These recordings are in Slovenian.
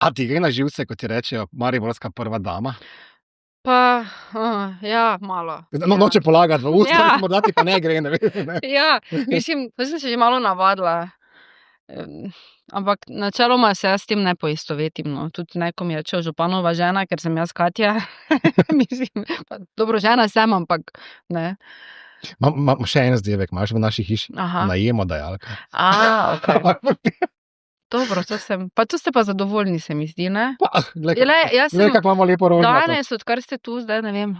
A ti gre na živce, kot ti rečejo, mariborska prva dama? Pa, ja, malo. Noče polagati v usta, Ja. morda ti pa ne gre, ne vem. Ne? Ja, mislim, to sem se že malo navadila. Ampak načeloma se jaz s tem ne poistovetim, no. Tudi ne, ko mi rečejo županova žena, ker sem jaz Katja. Mislim, pa dobro, žena sem, ampak ne. Imam še en zdevek, imaš v naši hiši Aha. najemodajalka. Okej. Dobro, to ste pa zadovoljni, se mi zdi, ne? Glej, Jaz sem kako imamo lepo rožnato. danes, odkar ste tu, zdaj ne vem,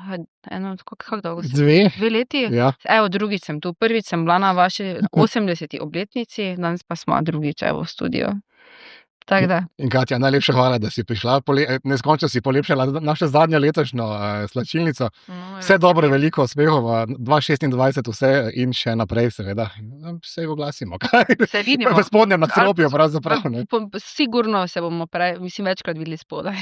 kako dolgo ste? 2. leti? Ja. Evo, drugič sem tu. Prvič sem bila na vaši 80. obletnici, danes pa smo drugič v studiu. Tako da. In Katja, najlepša hvala, da si prišla. Neskončno si polepšala našo zadnjo letošnjo slačilnico. Vse dobro, veliko uspehov v 2026, vse in še naprej, seveda. Se oglasimo. Se vidimo. V spodnjem nadstropju, pravzaprav. Ne? Sigurno se bomo večkrat videli spodaj.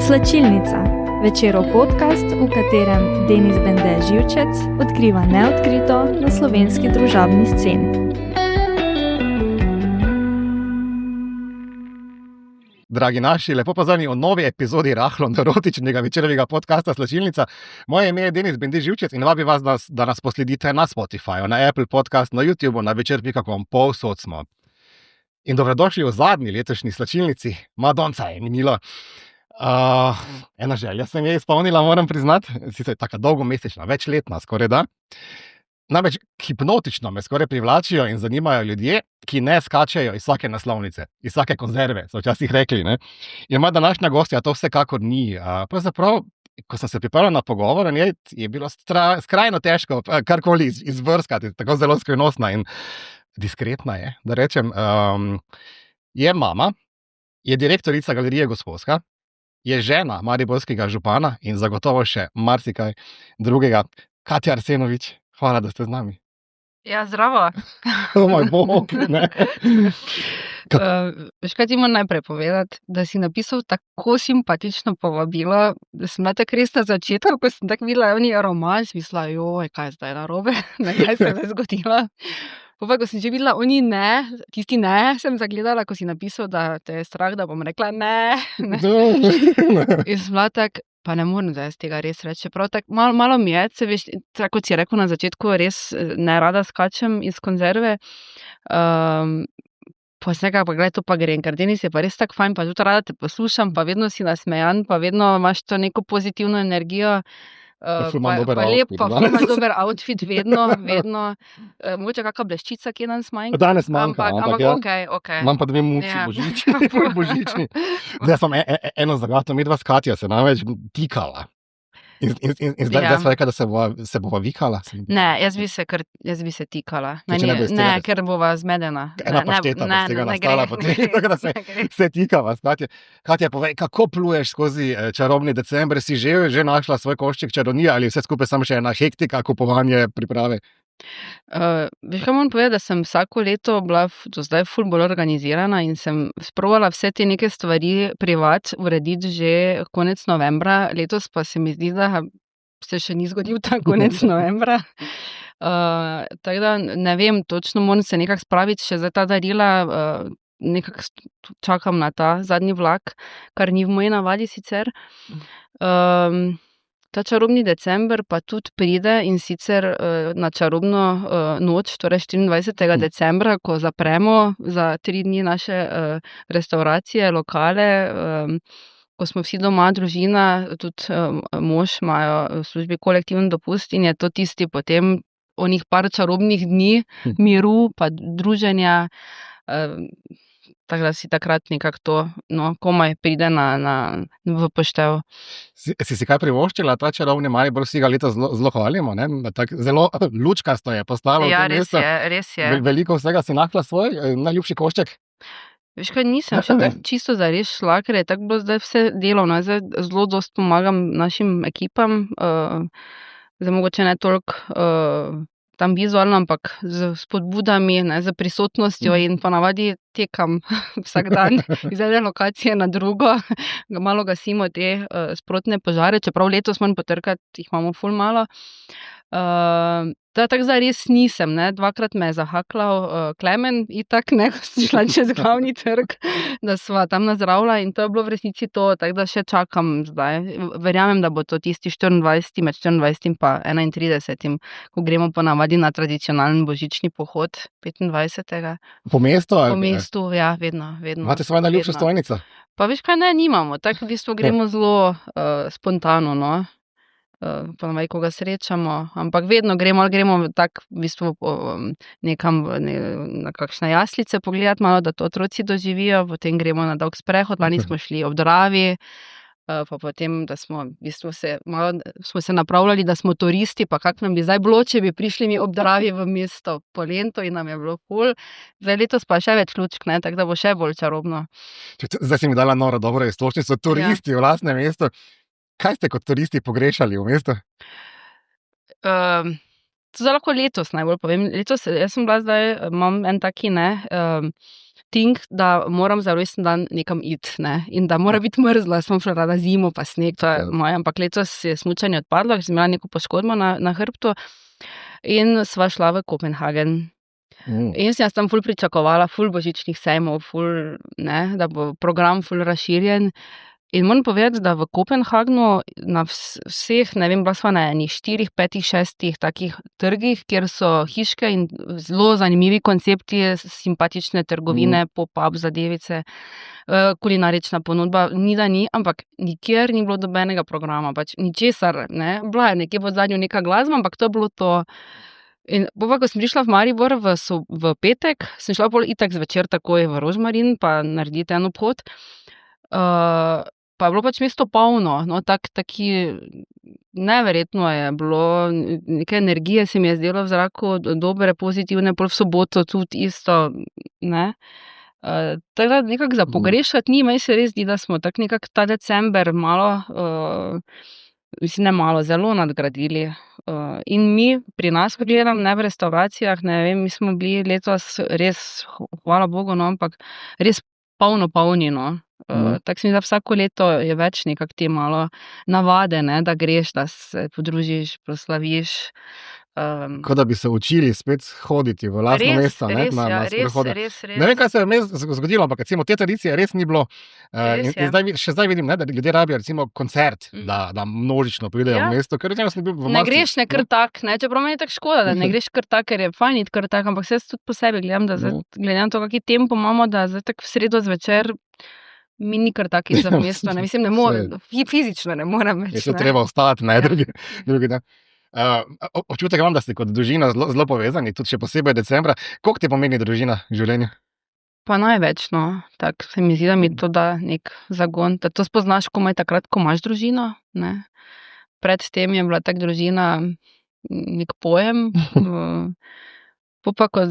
Slačilnica. Večerov podcast, v katerem Denis Bende Živčec odkriva neodkrito na slovenski družabni sceni. Dragi naši, lepo pozdravljeni v novi epizodi rahlo erotičnega večerovega podcasta Slačilnica. Moje ime je Denis Bende Živčec in vabim vas, da nas posledite na Spotifyju, na Apple Podcast, na YouTubeu, na večer.com, povsod smo. In dobrodošli v zadnji letošnji Slačilnici. Madonca je minilo. Ena želja se mi je izpolnila, moram priznati. Sicer je taka dolgomesečna, večletna skoraj da. Namreč hipnotično me skoraj privlačijo in zanimajo ljudje, ki ne skačejo iz vsake naslovnice, iz vsake konzerve, so včasih rekli. Ne? In moja današnja gostja to vsekakor ni. Pravzaprav, ko sem se pripravljal na pogovor, je bilo skrajno težko karkoli izbrskati, tako zelo skrivnostna in diskretna je, da rečem. Je mama, je direktorica Galerije Gosposka, je žena mariborskega župana in zagotovo še marsikaj drugega. Katja Arsenovič, hvala, da ste z nami. Ja, zdravo. Moj bog, ne. Veš, kaj ti moram najprej povedati, da si napisal tako simpatično povabilo, da sem tako res na začetku, ko sem tako videla roman, sem mislila, joj, kaj je zdaj narobe, kaj se je zgodilo. Pa ko sem že videla, tisti ne, sem zagledala, ko si napisal, da te je strah, da bom rekla ne. In sem bila tak, pa ne morem zdaj tega res reči. Čeprav tako malo mi je, se veš, tako kot si rekel na začetku, res ne rada skačem iz konzerve. Pa sem nekaj, pa gledaj, to pa grem, ker Denis je pa res tako fajn, pa tudi rada te poslušam, pa vedno si nasmejan, pa vedno imaš to neko pozitivno energijo. Pa lep, pa ful dober outfit, vedno. Mogoče kakšna bleščica, ki danes manjka. Danes manjka, ampak ja. Okay. Imam pa 2 muci, Ja. božični. Zdaj sem eno zagato, midva s Katjo se namreč tikala. In zdaj sva rekla, da se bova vikala. Ne, jaz bi se tikala. Če ne bi Ne, ker bova zmedena. Ena pašteta bo z tega nastala potem, tako da se tikava s Katjo. Katja, povej, kako pluješ skozi čarobni december? Si že našla svoj košček čarovnije ali vse skupaj samo še ena hektika, kupovanje, priprave? Veš, kaj moram povedati, da sem vsako leto bila do zdaj ful bolj organizirana in sem sprovala vse te neke stvari privat urediti že konec novembra. Letos pa se mi zdi, da se še ni zgodil ta konec novembra. Tako da ne vem, točno moram se nekako spraviti še za ta darila. Nekako čakam na ta zadnji vlak, kar ni v moji navadi sicer. Ta čarobni december pa tudi pride in sicer na čarobno noč, torej 24. decembra, ko zapremo za 3 dni naše restauracije, lokale, ko smo vsi doma, družina, tudi mož imajo v službi kolektivni dopust in je to tisti potem onih par čarobnih dni miru pa druženja. Tako da si takrat nekako to, komaj pride v poštev. Si kaj privoščila, ta čarovni Maribor, vsi ga leta zelo hvalimo, ne? Zelo lučkasto je postalo. Ja, res je. Veliko vsega si našla svoj najljubši košček. Veš kaj, nisem še tako čisto zares šla, ker je tako bilo zdaj vse delovno. Zdaj zelo dosti pomagam našim ekipam, zdaj mogoče ne toliko tam vizualno, ampak z spodbudami, z prisotnostjo in ponavadi tekam vsak dan iz ene lokacije na drugo. Malo gasimo te sprotne požare, čeprav letos moram potrkati, jih imamo ful malo. Tako zdaj res nisem, ne. Dvakrat me je zahaklal Klemen, itak, ne, ko sem šla čez glavni trg, da sva tam nazdravila in to je bilo v resnici to, tako da še čakam zdaj. Verjamem, da bo to tisti 24. med 24. pa 31. ko gremo ponavadi na tradicionalen božični pohod 25. Po mestu? Po mestu, ja, vedno. Imate svojo najljubšo stojnico? Pa veš kaj, ne, nimamo. Tako v bistvu gremo zelo spontano, no. Ponavadi, ko ga srečamo, ampak vedno gremo tako v bistvu nekam na kakšne jaslice pogledati malo, da to otroci doživijo, potem gremo na dolg sprehod, lani smo šli ob Dravi, pa potem, da smo v bistvu smo se napravljali, da smo turisti, pa kak nam bi zdaj bilo, če bi prišli mi ob Dravi v mesto po Lento in nam je bilo ful. Zdaj letos pa še več lučk, ne, tako da bo še bolj čarobno. Zdaj si mi dala noro dobro iztočnico, turisti v lastnem mestu. Kaj ste kot turisti pogrešali v mestu? To zdaj lahko letos najbolj povem. Letos, jaz sem bila zdaj, imam en taki, ting, da moram za rojstni dan nekam iti, ne, in da mora biti mrzlo, jaz sem šla rada zimo pa sneg, to je moje, ampak letos je smučanje odpadlo, ker sem imela neko poškodbo na hrbtu in sva šla v Kopenhagen. In sem jaz tam ful pričakovala, ful božičnih sejmov, da bo program ful razširjen. In moram povedati, da v Kopenhagnu na vseh, ne vem, bila sva na enih 4, 5, 6 takih trgih, kjer so hiške in zelo zanimivi koncepti, simpatične trgovine, pop-up zadevice, kulinarična ponudba, ni da ni, ampak nikjer ni bilo dobenega programa, pač ničesar, ne. Bila je nekje v ozadju neka glasba, ampak to je bilo to. In ko sem prišla v Maribor v petek, sem šla pol itak zvečer takoj v Rožmarin, pa narediti en obhod. Pa je bilo pač mesto polno, no, taki neverjetno je bilo, neke energije se mi je zdelo v zraku, dobre, pozitivne, pol v soboto tudi isto, ne. Tako da nekako za pogrešati ni, meni se res zdi, da smo tako nekako ta december malo, mislim, ne malo, zelo nadgradili. In mi pri nas, ko gledam, ne v restavracijah, ne vem, mi smo bili letos res, hvala Bogu, no, ampak res polni, no. Tako se mi da vsako leto je več nekako te malo navade, ne, da greš, da se podružiš, proslaviš. Kot da bi se učili spet hoditi v lastno mesto, ne, na sprehode. Res. Ne vem, kaj se je vmes zgodilo, ampak recimo te tradicije res ni bilo. In še zdaj vidim, ne, da ljudje rabijo recimo koncert, da množično pridejo v mesto, ker recimo sem bil v Marcu. Ne greš ne kar tak, ne, čeprav meni je tako škoda, da ne greš kar tak, ker je fajn iti kar tak, ampak se jaz tudi po sebi gledam, da glede na to, kaki tempo imamo, da zdaj tako v sredo zvečer mi ni kar taki za mesto, ne, mislim, ne morem, fizično ne morem več. Je se treba ostati, ne, drugi dan. Občutek imam, da ste kot družina zelo povezani, tudi še posebej decembra. Koliko ti pomeni družina v življenju? Pa največ, no, tako se mi zdi, da mi to da nek zagon, da to spoznaš komaj takrat, ko imaš družino, ne. Pred tem je bila tak družina nek pojem, pa ko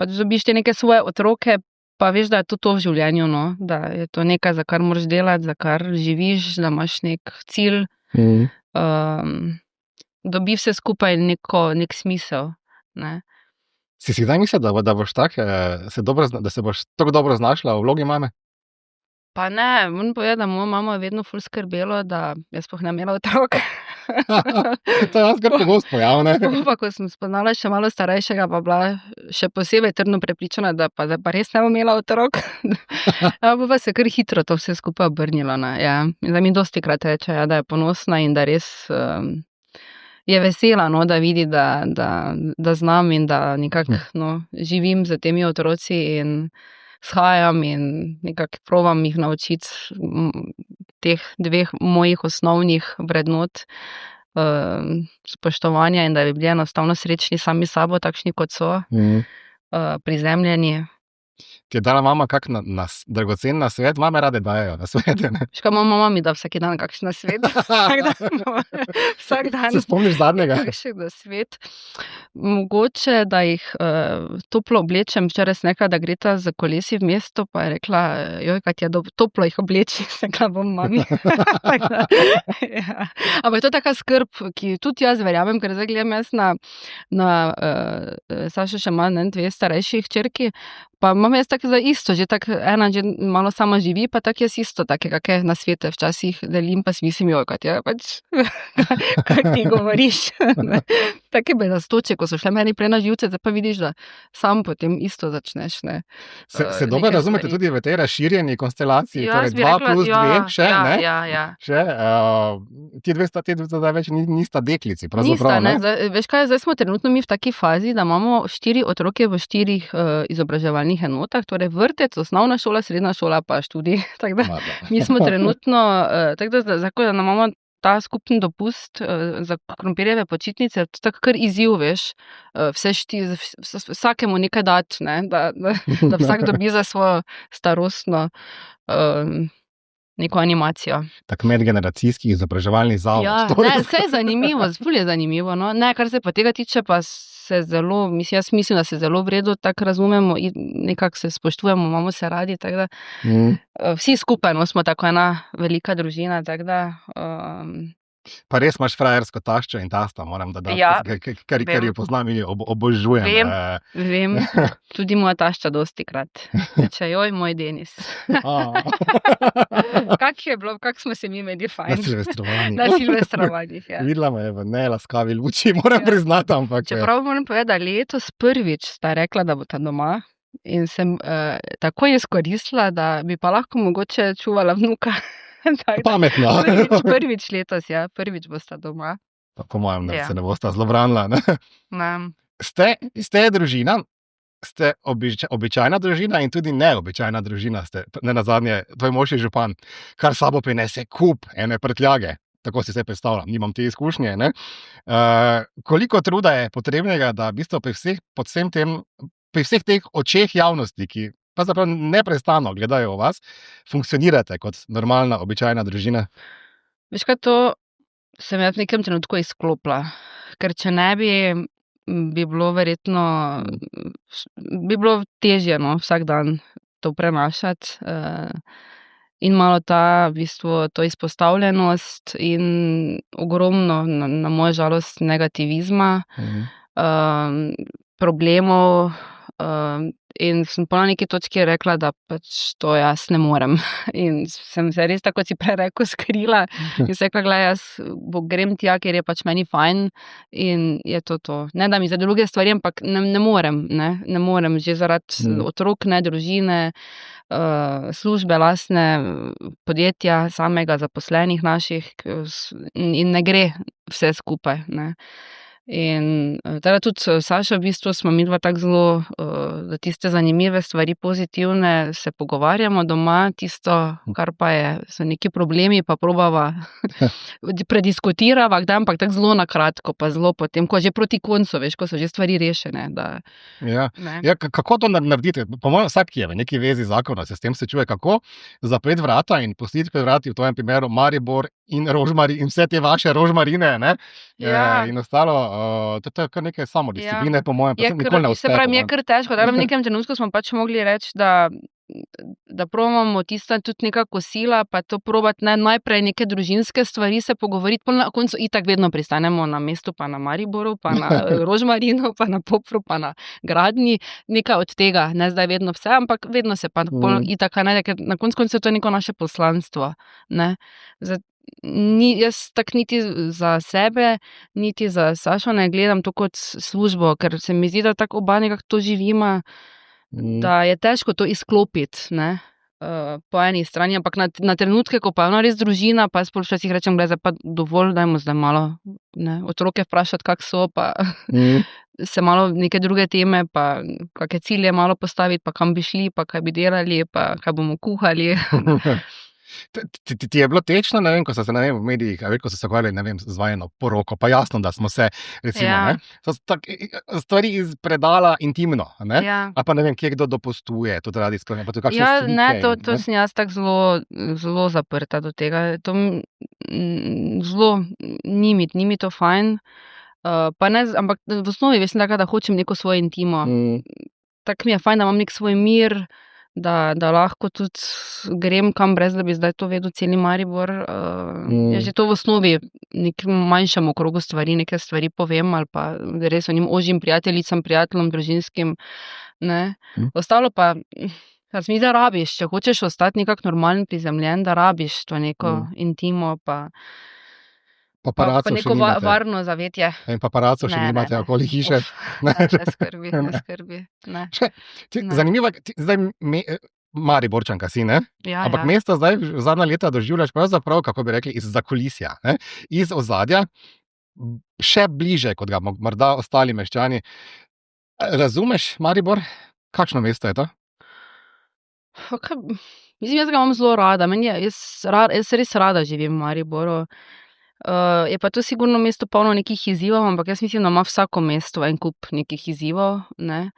pač dobiš te neke svoje otroke, pa veš, da je to v življenju, no, da je to nekaj, za kar moraš delati, za kar živiš, da imaš nek cilj. Dobi vse skupaj nek smisel, ne. Si kdaj mislila, da boš tak, da se boš tako dobro znašla v vlogi mame? Pa ne, moram povedati, da mojo mamo je vedno ful skrbelo, da jaz sploh ne imela otrok. To je kar pogost pojav, ne? Pa ko sem spoznala še malo starejšega, pa bila še posebej trdno prepričana, da pa res ne bom imela otrok. Pa se kar hitro to vse skupaj obrnilo, ne, ja. Da mi dostikrat reče, ja, da je ponosna in da res je vesela, no, da vidi, da znam in da nekako, no, živim z temi otroci in shajam in nekako probam jih naučiti teh 2 mojih osnovnih vrednot, spoštovanja in da bi bili enostavno srečni sami s sabo, takšni kot so, prizemljeni. Ti je dala mama kak dragocen nasvet? Mame rade dajejo nasvete, ne? Škaj, mama mi da vsak dan kakšen nasvet. Vsak dan. Se spomniš zadnjega? Kakšen nasvet. Mogoče, da jih toplo oblečem. Včeraj sem rekla, da greta z kolesi v mesto, pa je rekla, joj, kaj ti je toplo jih obleči. Sem rekla, bom mami. Ja. Ampak to je taka skrb, ki tudi jaz verjamem, ker zdaj gledam jaz na Saša še ima 2 starejši hčerki, pa imam jaz tako za isto, že tako ena že malo sama živi, pa tako jaz isto, take kakšne nasvete včasih delim, pa si mislim, jokati, ja, pač, kaj ti govoriš. Take bedastoče, ko so šle meni prej na živce, zdaj pa vidiš, da sam potem isto začneš. Ne. Se dobro razumete tudi v tej razširjeni konstelaciji, torej 2+2, še, ne? Ja. Še, ti dve zdaj več nista deklici, pravzaprav, ne? Veš kaj, zdaj smo trenutno mi v taki fazi, da imamo 4 otroke v 4 izobraževalnih enotah, torej vrtec, osnovna šola, srednja šola pa študij. Tako da mi smo trenutno, tako da zdaj, da imamo ta skupni dopust za krompirjeve počitnice, to je tako kar izziv, veš, vsakemu nekaj dati, ne? Da vsak dobi za svojo starostno neko animacijo. Tak medgeneracijski izobraževalni zavod. Ja, vse je zanimivo, ful je zanimivo. No? Ne, kar se pa tega tiče, pa se zelo, jaz mislim, da se zelo v redu tako razumemo in nekako se spoštujemo, imamo se radi, tako da vsi skupaj smo tako ena velika družina, tako da... Pa res imaš frajersko taščo in tasta, moram dodati, ker jo poznam in jo obožujem. Vem, tudi moja tašča dostikrat. Reče, joj, moj Denis. Kak smo se mi imeli fajn? Na silvestrovanjih. Ja. Videla me je v nelaskavi luči, moram priznati, ampak... Čeprav moram povedati, da letos prvič sta rekla, da bo ta doma in sem takoj izkoristila, da bi pa lahko mogoče čuvala vnuka. Pametno. Prvič letos, ja. Prvič bosta doma. Po mojem, da se ne bosta zelo branila. Ste družina, ste običajna družina in tudi neobičajna družina ste. Ne nazadnje, tvoj mož je župan, kar sabo prinese kup ene prtljage. Tako si se predstavljam, nimam te izkušnje. Ne? Koliko truda je potrebnega, da v bistvu pri vseh teh očeh javnosti, ki pa zapravo neprestano gledajo o vas, funkcionirate kot normalna, običajna družina? Veš kaj, to sem jaz v nekem trenutku izklopila, ker če ne bi bilo verjetno, bi bilo težje, no, vsak dan to prenašati in malo ta, v bistvu, to izpostavljenost in ogromno, na mojo žalost, negativizma, problemov, in sem pa na neki točki rekla, da pač to jaz ne morem. In sem se res, tako si prej rekel, skrila in se rekla, gledaj, jaz grem tja, ker je pač meni fajn in je to. Ne da mi za druge stvari, ampak ne morem, ne morem, že zaradi otrok, družine, službe, lastne podjetja, samega zaposlenih naših in ne gre vse skupaj, ne. In teda tudi Saša, v bistvu smo midva tako zelo, da tiste zanimive stvari, pozitivne, se pogovarjamo doma, tisto, kar pa so neki problemi, pa probava prediskutirava, ampak tako zelo na kratko, pa zelo potem, ko že proti koncu, veš, ko so že stvari rešene. Ja, kako to naredite? Po mojem, vsak je v neki vezi zakona, se s tem srečuje, kako zapreti vrata in pustiti pred vrati, v tvojem primeru Maribor in Rožmari in vse te vaše rožmarine, ne? Ja. In ostalo, to je kar nekaj samodiscipline, po mojem, pa sem nikoli ne uspe. Se pravi, mi je kar težko, da v nekem trenutku smo pač mogli reči, da probamo tista tudi neka kosila, pa to probati najprej neke družinske stvari se pogovoriti, pa na koncu itak vedno pristanemo na mestu, pa na Mariboru, pa na Rožmarinu, pa na Popru, pa na Gradnji, nekaj od tega, ne zdaj vedno vse, ampak vedno se pa itak, ker na koncu to je neko naše poslanstvo, ne. Jaz tak niti za sebe, niti za Sašo ne gledam to kot službo, ker se mi zdi, da tako oba nekako to živima, da je težko to izklopiti, ne, po eni strani, ampak na trenutke, ko pa je ona res družina, pa jaz včasih rečem, gledaj, pa dovolj, dajmo zdaj malo, ne, otroke vprašati, kak so, pa se malo neke druge teme, pa kakšne cilje malo postaviti, pa kam bi šli, pa kaj bi delali, pa kaj bomo kuhali. Ti je bilo tečno, ne vem, ko so se, v medijih, ko so se ukvarjali, z vajeno poroko, pa jasno, da smo se, recimo, ne, so stvari iz predala intimno, ne, a pa ne vem, kje kdo dopustuje, tudi radi sklonje, pa tudi kakšne slike. Ne, to sem jaz tako zelo zaprta do tega, to zelo, ni mi to fajn, pa ne, ampak v osnovi vem taka, da hočem neko svojo intimo, tako mi je fajn, da imam nek svoj mir, da lahko tudi grem kam, brez da bi zdaj to vedel celi Maribor. Jaz že to v osnovi nekem manjšem okrogu stvari, neke stvari povem ali pa res o njim ožjim prijateljicam, prijateljem, družinskim, ne. Mhm. Ostalo pa, mi da rabiš, če hočeš ostati nekako normalen prizemljen, da rabiš to neko intimo, pa Paparacov še neko nimate. varno zavetje. In paparacov še Ne, nimate ne. okoli hiše. Uf, ne skrbi. Ne. Ne. Zanimivo, zdaj Mariborčanka si, ne? Ja, Ampak ja. mesto zdaj zadnja leta doživljaš pravzaprav, kako bi rekli, iz zakulisja, ne? Iz ozadja, še bliže, kot ga morda ostali meščani. Razumeš Maribor? Kakšno mesto je to? Mislim, jaz ga imam zelo rada. Jaz res rada živim v Mariboru. Je pa to sigurno mesto polno nekih izzivov, ampak jaz mislim, da ima vsako mesto en kup nekih izzivov, ne.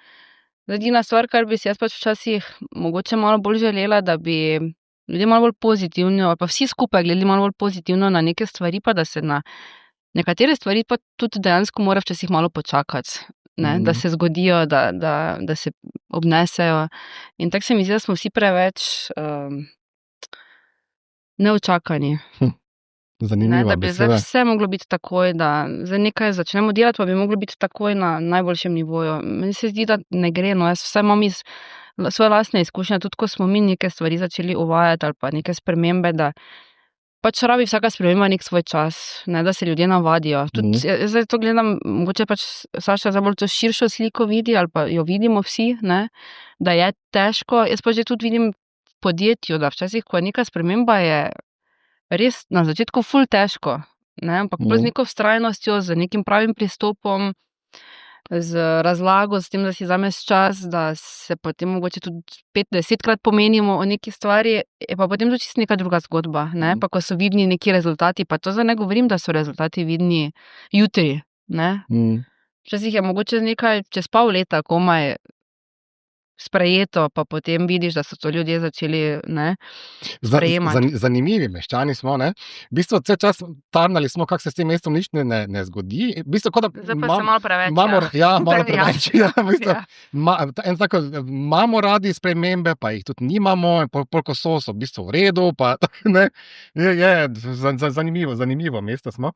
Edina stvar, kar bi si jaz pač včasih mogoče malo bolj želela, da bi ljudje malo bolj pozitivno, ali pa vsi skupaj gledali malo bolj pozitivno na neke stvari, pa da se na nekatere stvari pa tudi dejansko mora včasih malo počakati, ne, da se zgodijo, da se obnesejo. In tako se mi zdi, da smo vsi preveč neučakani. Zanimiva Da bi zdaj beseda. vse moglo biti takoj, da zdaj nekaj začnemo delati, pa bi moglo biti takoj na najboljšem nivoju. Meni se zdi, da ne gre, no, jaz vse imam iz svoje lastne izkušnje, tudi ko smo mi neke stvari začeli uvajati ali pa neke spremembe, da pač rabi vsaka sprememba nek svoj čas, ne, da se ljudje navadijo. Tudi jaz zdaj to gledam, mogoče pač Saša zdaj bolj to širšo sliko vidi ali pa jo vidimo vsi, ne, da je težko. Jaz pa že tudi vidim v podjetju, da včasih, ko je neka sprememba, je res na začetku ful težko, ne, ampak pol z neko vztrajnostjo, z nekim pravim pristopom, z razlago, s tem, da si vzameš čas, da se potem mogoče tudi 5-10krat pomenimo o neki stvari, je pa potem tudi čisto neka druga zgodba, ne, pa ko so vidni neki rezultati, pa to zdaj ne govorim, da so rezultati vidni jutri, ne. Včasih je mogoče nekaj čez pol leta komaj sprejeto, pa potem vidiš, da so to ljudje začeli, ne, sprejemati. Zanimivi meščani smo, ne? V bistvu cel čas tarnali smo, kako se s tem mestom nič ne zgodi. V bistvu, kot da Zdaj pa se malo preveč. malo preveč. Ja, v bistvu, en tako, imamo radi spremembe, pa jih tudi nimamo, pol ko so v bistvu v redu, pa ne, zanimivo mesto smo.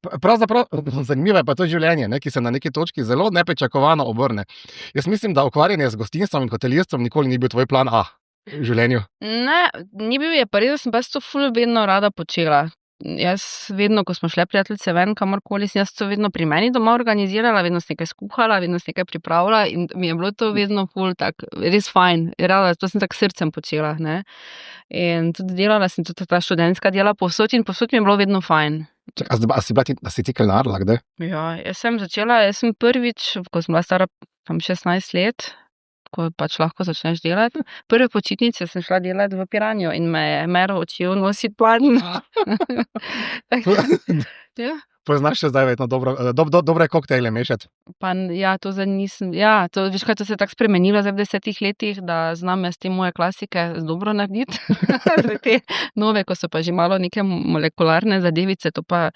Pravzaprav zanimivo je pa to življenje, ne, ki se na neki točki zelo nepričakovano obrne. Jaz mislim, da ukvarjanje z gostinstvom in hotelirstvom nikoli ni bil tvoj plan A v življenju. Ne, ni bil, je pa res, da sem pa to ful vedno rada počela. Jaz vedno, ko smo šle prijateljice ven, kamorkoli, sem jaz to vedno pri meni doma organizirala, vedno sem nekaj skuhala, vedno sem nekaj pripravila in mi je bilo to vedno ful tak, res fajn. Rada, to sem tak srcem počela, ne. In tudi delala sem tudi ta študentska dela povsod in povsod mi je bilo vedno fajn. A si ti kelnarila, kdaj? Ja, jaz sem prvič, ko sem bila stara tam 16 let, ko pač lahko začneš delati. Prve počitnice sem šla delati v Piranjo in me je Mero učil nositi plan. Ja. Poznaš še zdaj vedno dobre koktejle mešati? Pa ja, to zdaj nisem, ja, to, veš kaj, to se je tako spremenilo zdaj v 10 letih, da znam jaz te moje klasike dobro narediti. Zdaj te nove, ko so pa že malo neke molekularne zadevice, to pa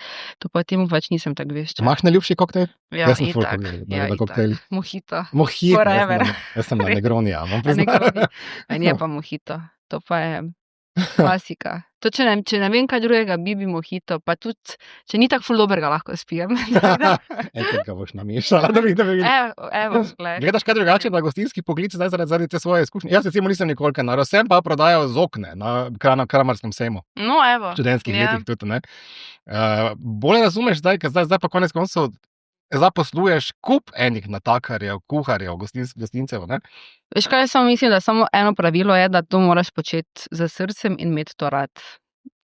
temu pač nisem tako vešča. Imaš najljubši koktejl? Ja, Jaz sem ful itak. na koktejl. Mojito. Mojito, Forever. jaz sem na Negroni, ja. Je pa mojito. To pa je klasika. To, če ne vem kaj drugega, bi mojito, pa tudi, če ni tako ful dobrega, lahko spijem. Enkrat ga boš namešala, da vidim. Evo, gled. Gledaš kaj drugače na gostinski poklic zdaj zaradi te svoje izkušnje? Jaz recimo nisem nikoli kenar, sem pa prodajal z okne na Kramarskem sejmu. No, evo. V študentskih letih tudi, ne. Bolj razumeš zdaj, ker zdaj pa konec koncev zaposluješ kup enih natakarjev, kuharjev, gostincev, ne? Veš kaj, jaz samo mislim, da samo eno pravilo je, da to moraš početi z srcem in imeti to rad.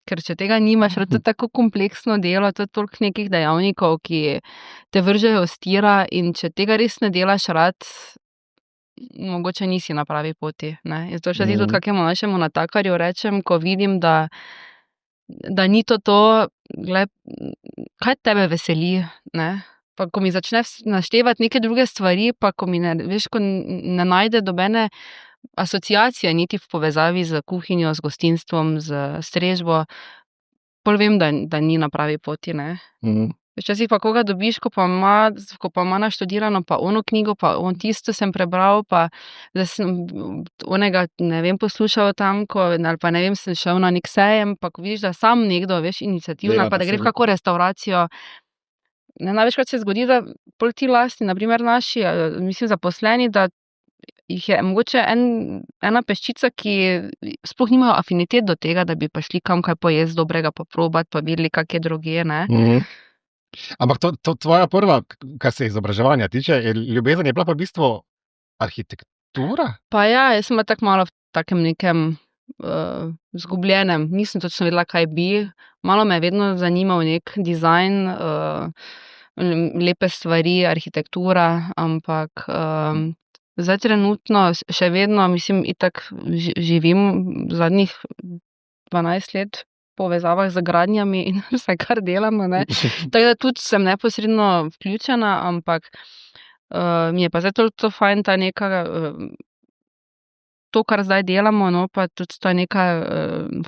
Ker če tega nimaš, to je tako kompleksno delo, to je toliko nekih dejavnikov, ki te vržejo s tira in če tega res ne delaš rad, mogoče nisi na pravi poti, ne. Jaz to še tudi kakemu našemu natakarju rečem, ko vidim, da ni to, gled, kaj tebe veseli, ne. Pa ko mi začne naštevati neke druge stvari, pa ko mi ko ne najde dobene asociacije niti v povezavi z kuhinjo, z gostinstvom, z strežbo, pol vem, da ni na pravi poti, ne. Včasih pa koga dobiš, ko pa ima naštudirano pa ono knjigo, pa on tisto sem prebral, pa da sem onega, ne vem, poslušal tam, ali pa ne vem, sem šel na nek sejem, pa ko vidiš, da sam nekdo, veš, iniciativna, pa da gre v kako restauracijo. Največkrat se zgodi, da pol ti lastni, na primer naši, mislim zaposleni, da jih je mogoče ena peščica, ki sploh nimajo afinitet do tega, da bi pa šli kam kaj pojesti dobrega, pa probati, pa videli, kak je drugje, ne. Ampak to tvoja prva, kar se izobraževanja tiče, ljubezen je bila pa v bistvu arhitektura? Pa ja, jaz sem bila tako malo v takem nekem zgubljenem, nisem točno vedela, kaj bi. Malo me je vedno zanimal nek dizajn, lepe stvari, arhitektura, ampak zdaj trenutno še vedno, mislim, itak živim zadnjih 12 let v povezavah z gradnjami in vse, kar delamo, ne. Tako da tudi sem neposredno vključena, ampak mi je pa zdaj to fajn, ta neka to, kar zdaj delamo, no, pa tudi ta neka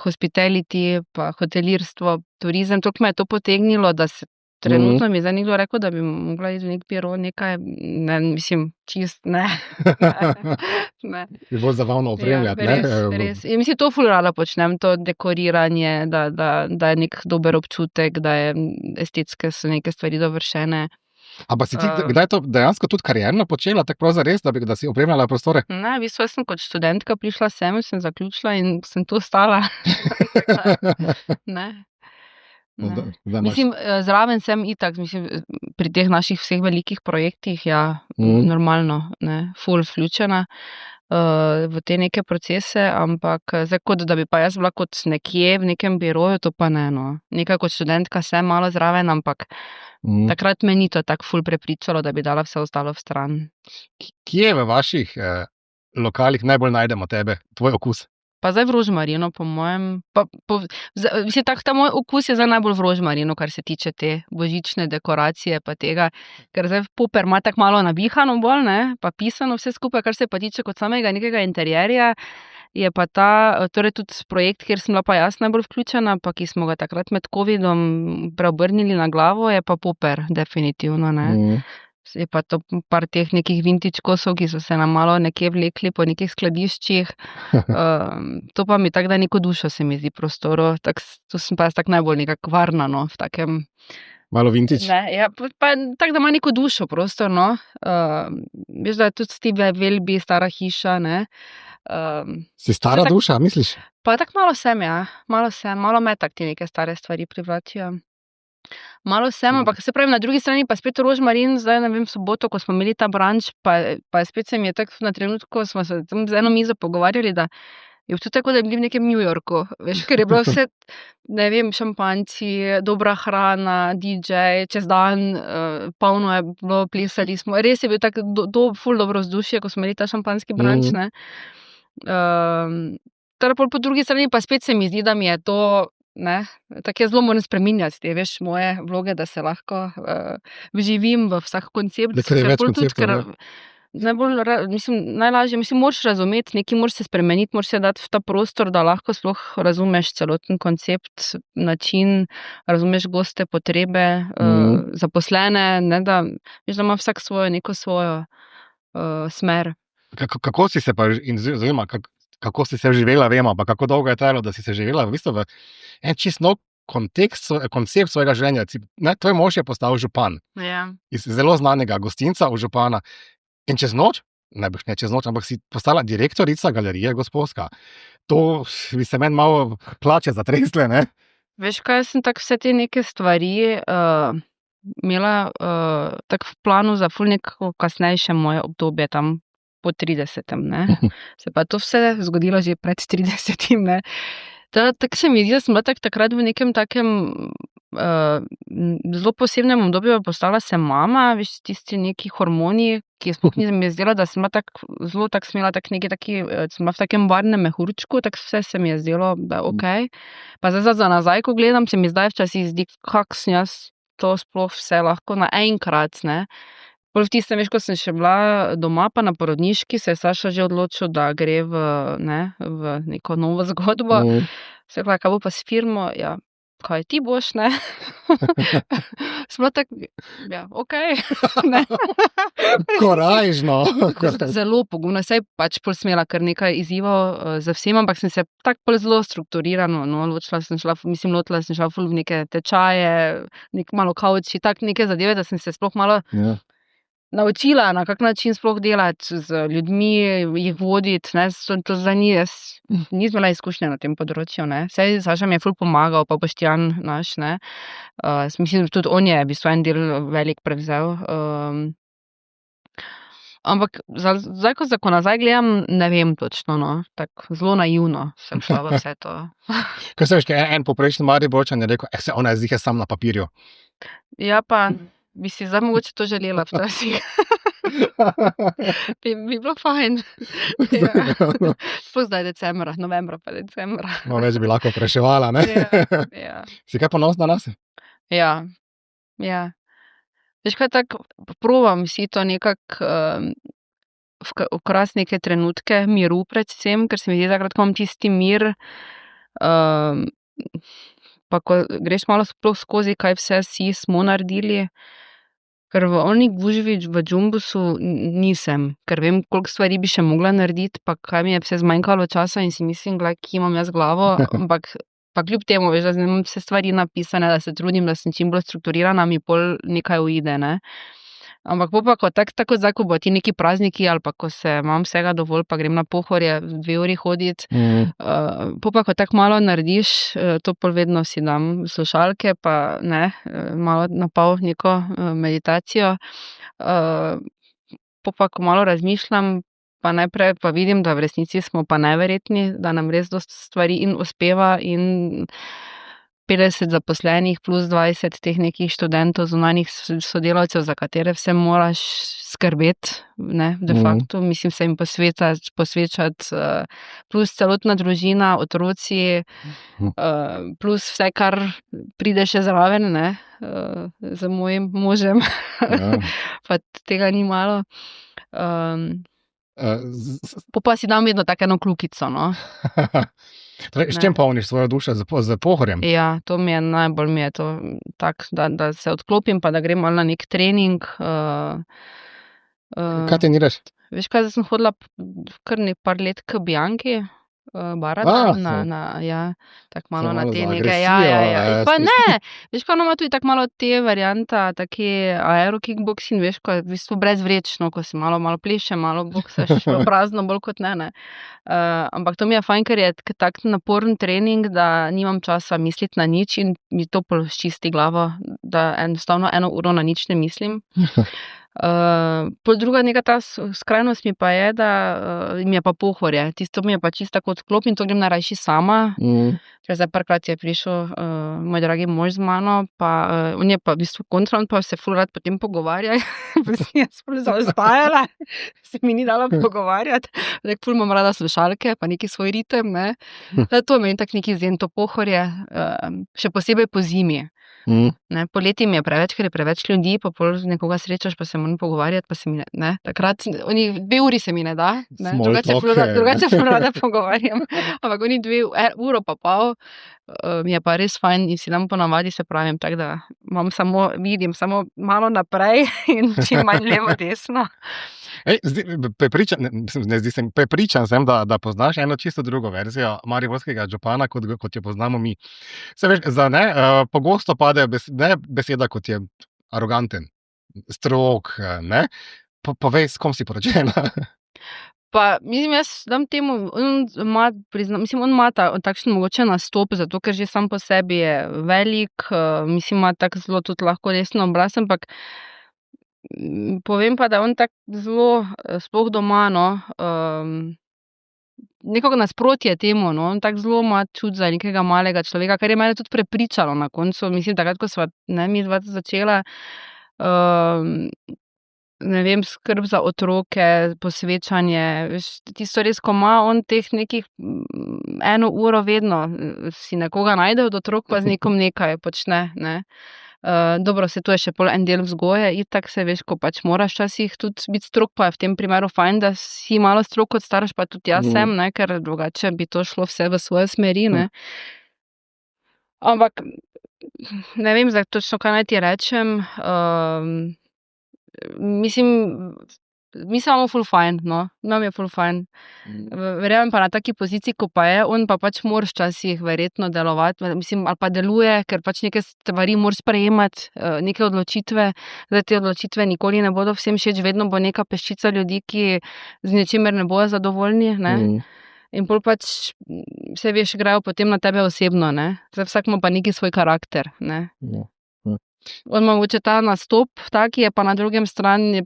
hospitality, pa hotelirstvo, turizem, toliko me je to potegnilo, da se trenutno mi je zdaj nekdo rekel, da bi mogla iti v nek biro, nekaj, ne, mislim, čist, ne. Ne. Je bolj zabavno opremljati, ne? Res. Ja, mislim, to ful rada počnem, to dekoriranje, da je nek dober občutek, da je estetske so neke stvari dovršene. Ampak si ti kdaj to dejansko tudi karierno počela, tako prav zares, da si opremljala prostore? Ne, v bistvu sem kot študentka prišla sem, sem zaključila in sem tu ostala. Ne. Mislim, zraven sem itak, mislim, pri teh naših vseh velikih projektih, ja, normalno, ne, ful vključena v te neke procese, ampak zdaj kot, da bi pa jaz bila kot nekje v nekem biroju, to pa ne, no. Nekaj kot študentka sem malo zraven, ampak takrat me ni to tako ful prepričalo, da bi dala vse ostalo v stran. Kje v vaših lokalih najbolj najdemo tebe, tvoj okus? Pa zdaj v rožmarinu, po mojem, mislim, ta moj okus je zdaj najbolj v rožmarinu, kar se tiče te božične dekoracije pa tega, ker zdaj Poper ima tako malo navihano bolj, ne, pa pisano vse skupaj, kar se pa tiče kot samega nekega interjerja, je pa torej tudi projekt, kjer sem bila pa jaz najbolj vključena, pa ki smo ga takrat med covidom preobrnili na glavo, je pa Poper, definitivno, ne. Je pa to par teh nekih vintage kosov, ki so se nam malo nekje vlekli po nekih skladiščih. To pa mi tako da neko dušo se mi zdi prostoru. To sem pa jaz tako najbolj nekako varna, no, v takem... Malo vintage? Ne, ja, pa tako da ima neko dušo prostor, no. Veš, da je tudi Steve Velby, stara hiša, ne. Si stara duša, misliš? Pa tako malo sem, ja. Malo me tak ti neke stare stvari privlačijo. Malo sem, ampak se pravim, na drugi strani pa spet rožmarin, zdaj ne vem, soboto, ko smo imeli ta brunch, pa spet se mi je tako na trenutku, smo se tam z eno mizo pogovarjali, da je občutek, da bili v nekem New Yorku, veš, ker je bilo vse, ne vem, šampanjci, dobra hrana, DJ, čez dan, polno je bilo, plesali smo, res je bil tak ful dobro vzdušje, ko smo imeli ta šampanjski brunch, ne. Teda po drugi strani pa spet se mi zdi, da mi je to, ne, tako jaz zelo moram spreminjati te, veš, moje vloge, da se lahko vživim v vsak koncept. Da je več konceptov, ne. Najlažje, moraš razumeti, nekaj moraš se spremeniti, moraš se dati v ta prostor, da lahko sploh razumeš celoten koncept, način, razumeš goste, potrebe, zaposlene, ne, da, veš, da ima vsak neko svojo smer. Kako si se pa, oziroma, kako si se vživela, vemo, pa kako dolgo je trajalo, da si se živela v bistvu v en čist nov koncept svojega življenja. Tvoj mož je postal župan. Ja. Iz zelo znanega gostinca v župana. In čez noč, najbrž ne čez noč, ampak si postala direktorica galerije Gosposka. To bi se meni malo plače zatresle, ne? Veš kaj, jaz sem tako vse te neke stvari imela tako v planu za ful neko kasnejše moje obdobje tam po 30, ne. Se pa to vse zgodilo že pred 30, ne. Tako se mi zdi, da sem bila takrat v nekem takem zelo posebnem obdobju, postala sem mama, veš, tisti neki hormoni, ki sploh nisem mi je zdela, da sem bila zelo smela sem bila v takem barvnem mehurčku, tako vse se mi je zdelo, da okej. Pa zdaj za nazaj, ko gledam, se mi zdaj včasih zdi, kako sem jaz to sploh vse lahko naenkrat, ne. Bolj v tistem, veš, ko sem še bila doma, pa na porodniški, se je Saša že odločil, da gre v neko novo zgodbo. Se je rekla, kaj bo pa s firmo, ja, kaj ti boš, ne? Sem bila tako, ja, okej, ne. Korajžno. Zelo pogumna, saj pač pol smela kar nekaj izzivov za vsem, ampak sem se tako pol zelo strukturirano, no, lotila sem šla ful v neke tečaje, malo kavči, tako neke zadeve, da sem se sploh malo naučila, na kak način sploh delati z ljudmi, jih voditi, ne, to za njih, jaz nisem imela izkušnje na tem področju, ne. Saj Saša mi je ful pomagal, pa Boštjan naš, ne. Mislim, tudi on je v bistvu en del velik prevzel. Ampak zdaj, ko nazaj gledam, ne vem točno, no. Tako zelo naivno sem šla v vse to. Ko se veš, en poprejšnji Mariborčan je rekel, se ona je sam na papirju. Ja, pa bi si zdaj mogoče to želela včasih. Bi bilo fajn. Ja. Sploh zdaj decembra, novembra pa decembra. No, več bi lahko preševala, ne? Ja. Si kaj ponosna na se? Ja. Veš kaj, tako probam si to nekako okrasti neke trenutke miru predvsem, ker se mi zdi takrat, ko imam tisti mir, pa ko greš malo sploh skozi, kaj vse smo naredili, ker v oni gužvi v džumbusu nisem, ker vem, koliko stvari bi še mogla narediti, pa kaj mi je vse zmanjkalo časa in si mislim, kje imam jaz glavo, ampak pa kljub temu, veš, da imam vse stvari napisane, da se trudim, da sem čim bolj strukturirana, mi pol nekaj uide, ne. Ampak pa ko tako zdaj, ko bo ti neki prazniki ali pa ko se imam vsega dovolj, pa grem na Pohorje 2 uri hoditi, pa ko tako malo narediš, to pol vedno si dam slušalke, pa ne, malo napol neko meditacijo, pa ko malo razmišljam, pa najprej pa vidim, da v resnici smo pa neverjetni, da nam res dosti stvari in uspeva in 50 zaposlenih plus 20 teh nekih študentov, zunanjih sodelavcev, za katere vse moraš skrbeti, ne, de facto, mislim, se jim posvečati, plus celotna družina, otroci, plus vse, kar pride še zraven, ne, z mojim možem, pa tega ni malo. Pa si dam vedno tako eno kljukico, no. Torej, s čem polniš svojo dušo? Z Pohorjem? Ja, to mi je najbolj to tako, da se odklopim, pa da grem malo na nek trening. Kaj treniraš? Veš kaj, zdaj sem hodila kar par let k Bianki, Barada, tako malo na te neke, pa ne, veš kaj, ona ima tudi tako malo te varianta, taki aerokickboxing, veš, ko je v bistvu brezvrečno, ko si malo pleše, malo boksaš v prazno, bolj kot ne. Ampak to mi je fajn, ker je tak naporen trening, da nimam časa misliti na nič in mi to pol čisti glavo, da enostavno 1 uro na nič ne mislim. Pol druga neka ta skrajnost mi pa je, da mi je pa Pohorje, tisto mi je pa čisto tako odklopim, to grem najrajši sama, ker zdaj parkrat je prišel moj dragi mož z mano, pa on je pa v bistvu kontra, on pa se ful rad potem pogovarja, pa sem jaz ful zaostajala, se mi ni dalo pogovarjati, ful imam rada slušalke, pa neki svoj ritem, ne, to meni tak neki zen, to Pohorje, še posebej po zimi. Ne, poleti mi je preveč, ker je preveč ljudi, pa pol nekoga srečaš, pa se moram pogovarjati, pa se mi ne, takrat, 2 uri se mi ne da, ne, drugače ful rada pogovarjam, ampak oni 2 uro pa pol, mi je pa res fajn in si dam ponavadi, se pravim, tako da vidim samo malo naprej in čim manj levo, desno. Prepričan sem, da poznaš eno čisto drugo verzijo mariborskega župana, kot jo poznamo mi. Se veš, pogosto pade beseda, kot je aroganten, strog, ne? Povej, s kom si poročena? Pa, mislim, jaz dam temu, on ima takšen mogoče nastop, zato ker že sam po sebi je velik, mislim, ima tako zelo tudi lahko resen obraz, ampak povem pa, da on tako zelo, sploh doma, no, nekako nasprotje temu, no, on tako zelo ima čut za nekega malega človeka, kar je mene tudi prepričalo na koncu, mislim, takrat, ko sva, mi dva začela, ne vem, skrb za otroke, posvečanje, veš, tisto res, ko ima on teh nekih 1 uro vedno, si nekoga najde od otrok, pa z nekom nekaj počne, ne. Dobro, se to je še pol en del vzgoje, itak se veš, ko pač moraš včasih tudi biti strog, pa je v tem primeru fajn, da si malo strog kot starš, pa tudi jaz sem, ne, ker drugače bi to šlo vse v svoje smeri, ne. Ampak, ne vem zdaj točno, kaj naj ti rečem, mislim, Mi se imamo ful fajn, no. Nam je ful fajn. Verjamem pa na taki poziciji, ko pa je, on pa pač moraš včasih verjetno delovati, mislim, ali pa deluje, ker pač neke stvari moraš sprejemati, neke odločitve. Zdaj te odločitve nikoli ne bodo vsem všeč, vedno bo neka peščica ljudi, ki z ničimer ne bojo zadovoljni, ne. In pol pač vse veš, igrajo potem na tebe osebno, ne. Zdaj vsak ima pa neki svoj karakter, ne. On mogoče ta nastop taki je pa na drugi strani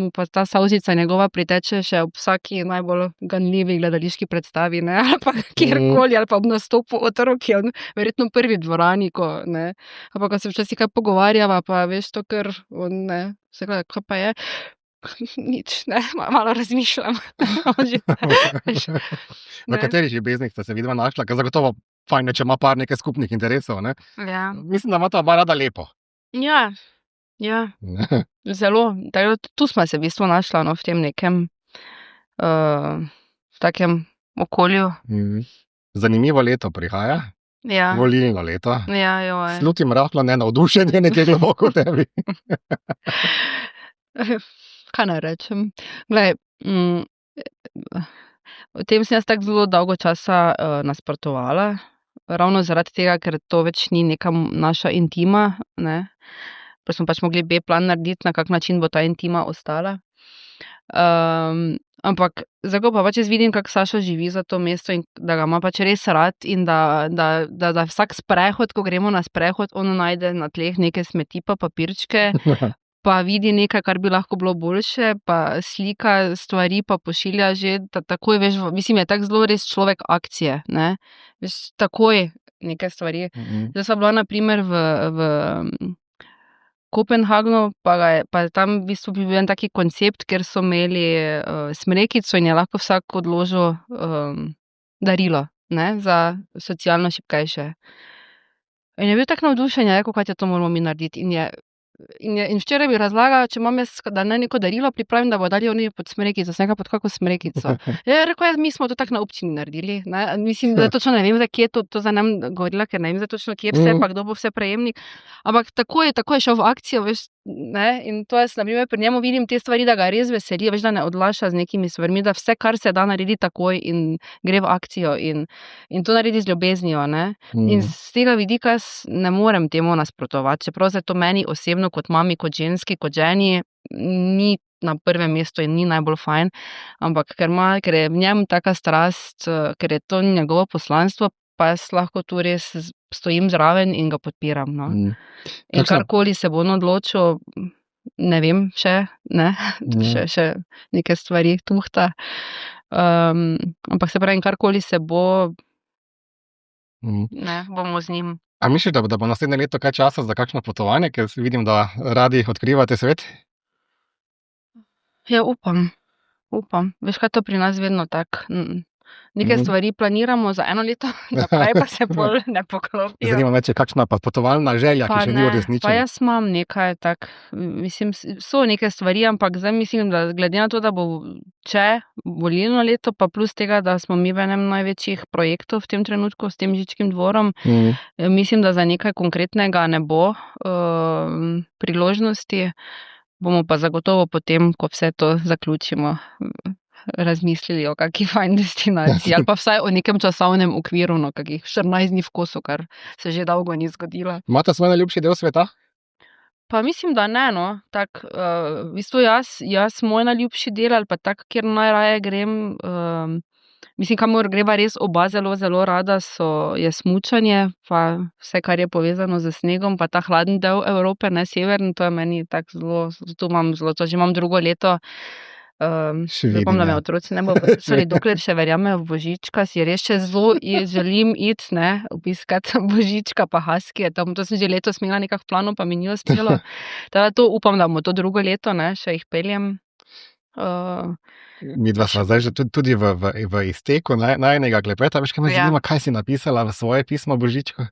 mu pa ta solzica njegova priteče še ob vsaki najbolj ganljivi gledališki predstavi, ne, ali pa kjerkoli, ali pa ob nastopu otrok, je on verjetno prvi v dvorani, ko, ne, ali pa ko se včasih kaj pogovarjava, pa veš to, ker on, ne, se gleda, kaj pa je, nič, ne, malo razmišljam. V katerih ljubeznih sta se vidva našla, ker zagotovo fajn, če ima par nekaj skupnih interesov, ne? Ja. Mislim, da ima to oba rada lepo. Ja, zelo. Tako, tu smo se v bistvu našla, no, v tem nekem takem okolju. Zanimivo leto prihaja. Ja. Volilno leto. Ja, joj. Slutim rahlo nenavdušenje nekaj globoko v tebi. Kaj naj rečem? Glej, o tem sem jaz tako zelo dolgo časa nasprotovala. Ravno zaradi tega, ker to več ni neka naša intima, ne. Pa smo pač mogli B-plan narediti, na kak način bo ta intima ostala. Ampak zdaj, ko pa pač jaz vidim, kako Sašo živi za to mesto in da ga ima pač res rad in da vsak sprehod, ko gremo na sprehod, on najde na tleh neke smeti pa papirčke, pa vidi nekaj, kar bi lahko bilo boljše, pa slika stvari, pa pošilja že, takoj, veš, mislim, je tak zelo res človek akcije, ne. Veš, takoj neke stvari. Zdaj sva bila na primer v Kopenhagnu, pa je tam v bistvu bil en taki koncept, kjer so imeli smrekico in je lahko vsak odložil darilo, ne, za socialno šibkejše. In je bil tak navdušen, je rekel, kaj to moramo mi narediti. In včeraj bi razlagal, če imam jaz, da naj neko darilo pripravim, da bo dali oni pod smrekico, sem rekla, pod kako smrekico. Ja, rekel, mi smo to tako na občini naredili, ne, mislim, da točno ne vem, za kje to za nam govorila, ker ne vem, za točno kje vse, pa kdo bo vse prejemnik, ampak tako je šel v akcijo, veš, ne, in to jaz, na primer, pri njemu vidim te stvari, da ga res veseli, veš, da ne odlaša z nekimi stvarmi, da vse, kar se da, naredi takoj in gre v akcijo in to naredi z ljubeznijo, ne. In z tega vidika jaz ne morem temu nasprotovati, čeprav se to meni osebno kot mami, kot ženski, kot ženi ni na prvem mestu in ni najbolj fajn, ampak ker je v njem taka strast, ker je to njegovo poslanstvo, pa jaz lahko tu res stojim zraven in ga podpiram, no. In karkoli se bo on odločil, ne vem še, ne, še neke stvari tuhta, ampak se pravi, karkoli se bo, ne, bomo z njim. A misliš, da bo naslednje leto kaj časa za kakšno potovanje, ker vidim, da radi odkrivate svet? Ja, upam. Veš, kaj to pri nas vedno tako. Neke stvari planiramo za 1 leto, naprej pa se bolj ne poklopijo. Zanima me, če kakšna potovalna želja, ki še ni uresničena. Pa jaz imam nekaj tak, mislim, so neke stvari, ampak zdaj mislim, da glede na to, da bo volilno leto, pa plus tega, da smo mi v enem največjih projektov v tem trenutku s tem Žičkim dvorom, mislim, da za nekaj konkretnega ne bo priložnosti, bomo pa zagotovo potem, ko vse to zaključimo, razmislili o kakšni fajn destinaciji ali pa vsaj o nekem časovnem okviru, no, kakih 14 dni v kosu, kar se že dolgo ni zgodilo. Imate svoj najljubši del sveta? Pa mislim, da ne, no. Tak, v bistvu jaz moj najljubši del ali pa tak, kjer najraje grem, mislim, kamor greva res oba zelo, zelo rada, je smučanje, pa vse, kar je povezano z snegom, pa ta hladen del Evrope, ne severni, to je meni tako zelo, tu imam zelo, to že imam drugo leto. Upam, da me otroci ne bo poslušali, dokler še verjamejo v Božička, si res še zelo želim iti, ne, obiskati Božička pa Haskije, to sem že letos imela nekak planov, pa mi ni uspelo. Teda to upam, da bomo to drugo leto, ne, še jih peljem. Midva sva zdaj že tudi v izteku najinega klepeta, veš, kaj me zanima, kaj si napisala v svoje pismo Božičku?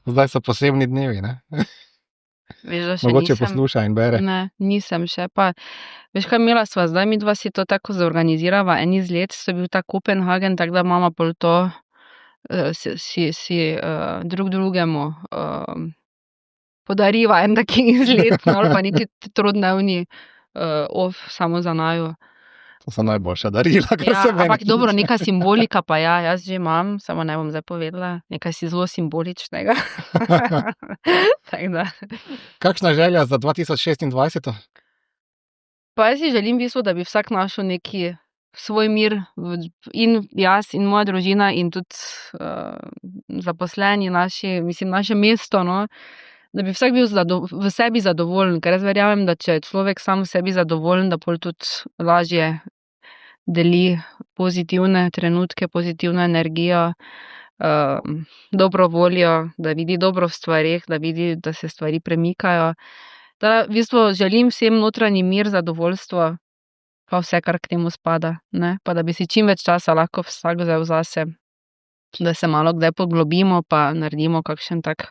Zdaj so posebni dnevi, ne? Veš, da še mogoče nisem, posluša in bere. Ne, nisem še, pa veš, kaj imela sva zdaj, midva si to tako zorganizirava, en izlet, so bil ta Kopenhagen, tako da imamo pol to si drug drugemu podariva en taki izlet, no, ali pa neki trodnevni samo za naju. To so najboljša darila, kar Ja, se meni ampak dobro, tiče. neka simbolika pa ja, jaz že imam, samo ne bom zdaj povedala, nekaj si zelo simboličnega. Tako da. Kakšna želja za 2026? Pa jaz si želim v bistvu, da bi vsak našel neki svoj mir in jaz in moja družina in tudi zaposleni naše mesto, no, da bi vsak bil v sebi zadovoljen, ker jaz verjamem, da če je človek sam v sebi zadovoljen, da pol tudi lažje deli pozitivne trenutke, pozitivno energijo, dobro voljo, da vidi dobro v stvareh, da vidi, da se stvari premikajo. Da v bistvu želim vsem notranji mir, zadovoljstvo, pa vse, kar k temu spada, ne? Pa da bi si čim več časa lahko vsak vzel zase, da se malo kdaj poglobimo, pa naredimo kakšen tak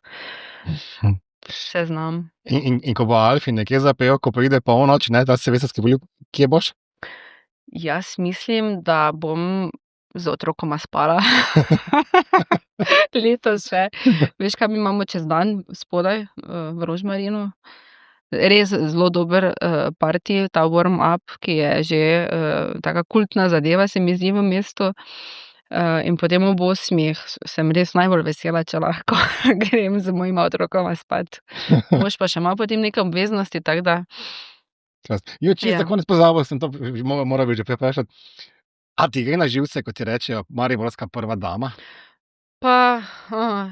seznam. In ko bo Alfi nekje zapel, ko pride polnoč, ne, da se veste, kje boš? Jaz mislim, da bom z otrokoma spala. Letos še. Veš, kaj mi imamo čez dan spodaj v Rožmarinu? Res zelo dober party, ta warm-up, ki je že taka kultna zadeva, se mi zdi v mestu. In potem ob 8 sem res najbolj vesela, če lahko grem z mojima otrokoma spat. Mož pa še ima potem neke obveznosti, tako da. Jo, čisto Ja. za konec pozabil sem to, moral bi že preprašati. A ti gre na živce, kot ti rečejo, mariborska prva dama? Pa,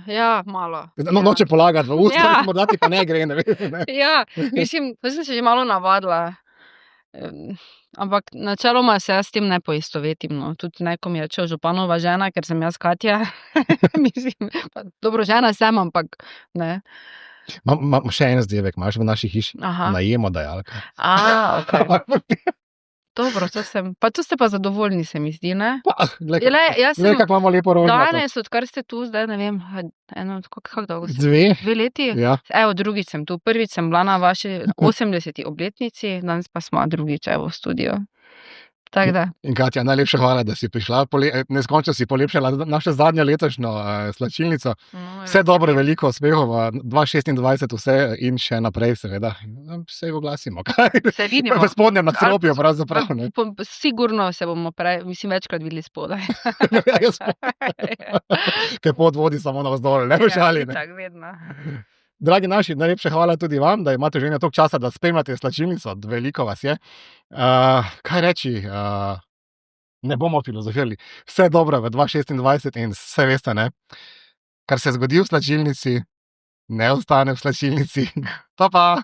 ja, malo. No, noče polagati v usta, Ja. morda ti pa ne gre, ne vem. Ne? Ja, mislim, to sem se že malo navadila. Ampak načeloma se jaz s tem ne poistovetim. No. Tudi ne, ko mi reče županova žena, ker sem jaz Katja. Mislim, pa, dobro, žena sem, ampak ne. Imam še en zdevek, imaš v naši hiši Aha. najemodajalka. Okay. Dobro, to ste pa zadovoljni, se mi zdi, ne? Jaz sem kako imamo lepo rožnato. danes, odkar ste tu, zdaj ne vem, kako dolgo ste? 2. 2 leti? Ja. Evo, drugič sem tu. Prvič sem bila na vaši 80. obletnici, danes pa smo drugič v studiu. Tako da. In Katja, najlepša hvala, da si prišla. Neskončno si polepšala našo zadnjo letošnjo slačilnico. Vse dobro, veliko uspehov v 2026, vse in še naprej, seveda. Se oglasimo. Se vidimo. V spodnjem nadstropju, pravzaprav. Ne? Sigurno se bomo večkrat videli spodaj. Ker pot vodi samo navzdol, ne v šali. Ne? Tak, vedno. Dragi naši, najlepša hvala tudi vam, da imate že toliko časa, da spremljate slačilnico. Veliko vas je. Kaj reči? Ne bomo filozofirali. Vse dobro v 2026 in vse veste, ne? Kar se zgodi v slačilnici, ne ostane v slačilnici. Pa pa!